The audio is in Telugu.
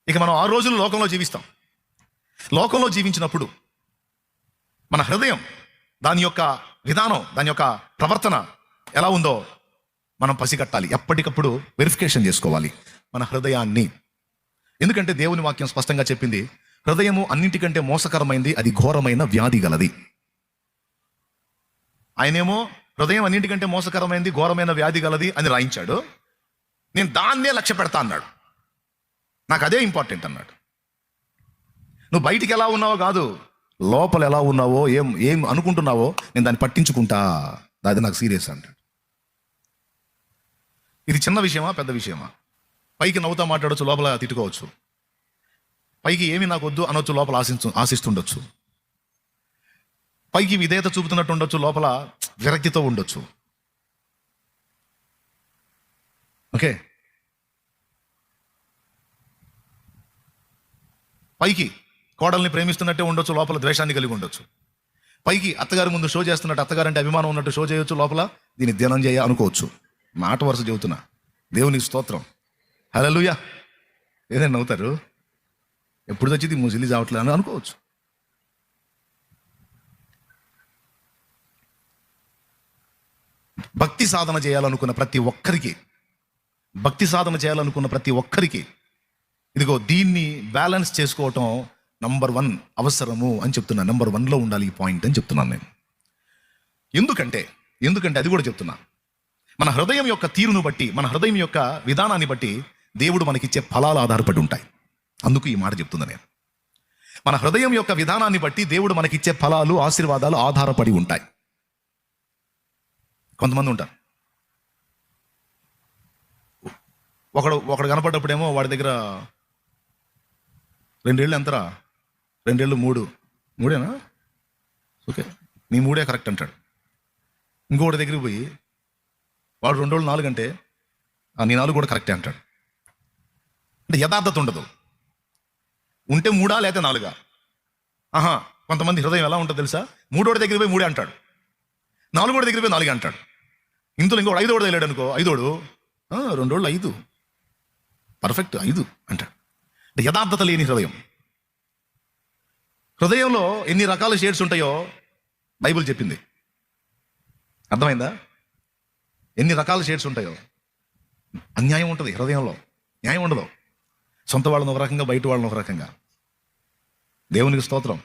ఇక మనం 6 రోజులు లోకంలో జీవిస్తాం. లోకంలో జీవించినప్పుడు మన హృదయం, దాని యొక్క విధానం, దాని యొక్క ప్రవర్తన ఎలా ఉందో మనం పసిగట్టాలి. ఎప్పటికప్పుడు వెరిఫికేషన్ చేసుకోవాలి మన హృదయాన్ని. ఎందుకంటే దేవుని వాక్యం స్పష్టంగా చెప్పింది, హృదయము అన్నింటికంటే మోసకరమైంది, అది ఘోరమైన వ్యాధి గలది. ఆయనేమో హృదయం అన్నింటికంటే మోసకరమైంది, ఘోరమైన వ్యాధి గలది అని రాయించాడు. నేను దాన్నే లక్ష్య పెడతా అన్నాడు. నాకు అదే ఇంపార్టెంట్ అన్నాడు. నువ్వు బయటికి ఎలా ఉన్నావో కాదు, లోపల ఎలా ఉన్నావో, ఏం అనుకుంటున్నావో నేను దాన్ని పట్టించుకుంటా, అది నాకు సీరియస్ అంటాడు. ఇది చిన్న విషయమా పెద్ద విషయమా? పైకి నవ్వుతా మాట్లాడవచ్చు, లోపల తిట్టుకోవచ్చు. పైకి ఏమి నాకు వద్దు అనొచ్చు, లోపల ఆశిస్తుండొచ్చు. పైకి విధేయత చూపుతున్నట్టు ఉండొచ్చు, లోపల విరక్తితో ఉండొచ్చు. ఓకే, పైకి కోడల్ని ప్రేమిస్తున్నట్టే ఉండొచ్చు, లోపల ద్వేషాన్ని కలిగి ఉండొచ్చు. పైకి అత్తగారి ముందు షో చేస్తున్నట్టు, అత్తగారంటే అభిమానం ఉన్నట్టు షో చేయొచ్చు, లోపల దీన్ని ధ్యానం చేయ అనుకోవచ్చు. మాట వరుస చెబుతున్నా, దేవునికి స్తోత్రం, హల్లెలూయా. ఏదైనా నవ్వుతారు, ఎప్పుడు తెచ్చింది ముసిలి చావట్లేదు అని అనుకోవచ్చు. భక్తి సాధన చేయాలనుకున్న ప్రతి ఒక్కరికి ఇదిగో దీన్ని బ్యాలెన్స్ చేసుకోవటం నంబర్ 1 అవసరము అని చెప్తున్నా. నంబర్ 1లో ఉండాలి ఈ పాయింట్ అని చెప్తున్నాను నేను. ఎందుకంటే అది కూడా చెప్తున్నా, మన హృదయం యొక్క తీరును బట్టి, మన హృదయం యొక్క విధానాన్ని బట్టి దేవుడు మనకిచ్చే ఫలాలు ఆధారపడి ఉంటాయి. అందుకు ఈ మాట చెప్తున్నా నేను. మన హృదయం యొక్క విధానాన్ని బట్టి దేవుడు మనకిచ్చే ఫలాలు, ఆశీర్వాదాలు ఆధారపడి ఉంటాయి. కొంతమంది ఉంటారు, ఒకడు కనపడ్డప్పుడేమో వాడి దగ్గర 2 ఏళ్ళు ఎంతరా, 2 ఏళ్ళు 3 ఓకే నీ 3 కరెక్ట్ అంటాడు. ఇంకొకటి దగ్గరికి పోయి వాడు 2 రోజులు 4 అంటే నీ 4 కూడా కరెక్టే అంటాడు. అంటే యథార్థత ఉండదు. ఉంటే 3 లేకపోతే 4. కొంతమంది హృదయం ఎలా ఉంటుందో తెలుసా, 3 దగ్గరికి పోయి 3 అంటాడు, 4 దగ్గరికి పోయి 4 అంటాడు. ఇందులో ఇంకోటి 5 వెళ్ళాడు అనుకో, 5 2 రోజులు 5 పర్ఫెక్ట్ 5 అంటాడు. అంటే యథార్థత లేని హృదయంలో ఎన్ని రకాల షేడ్స్ ఉంటాయో బైబిల్ చెప్పింది. అర్థమైందా? ఎన్ని రకాల షేడ్స్ ఉంటాయో. అన్యాయం ఉంటుంది హృదయంలో, న్యాయం ఉండదు. సొంత వాళ్ళని ఒక రకంగా, బయట వాళ్ళని ఒక రకంగా. దేవునికి స్తోత్రం.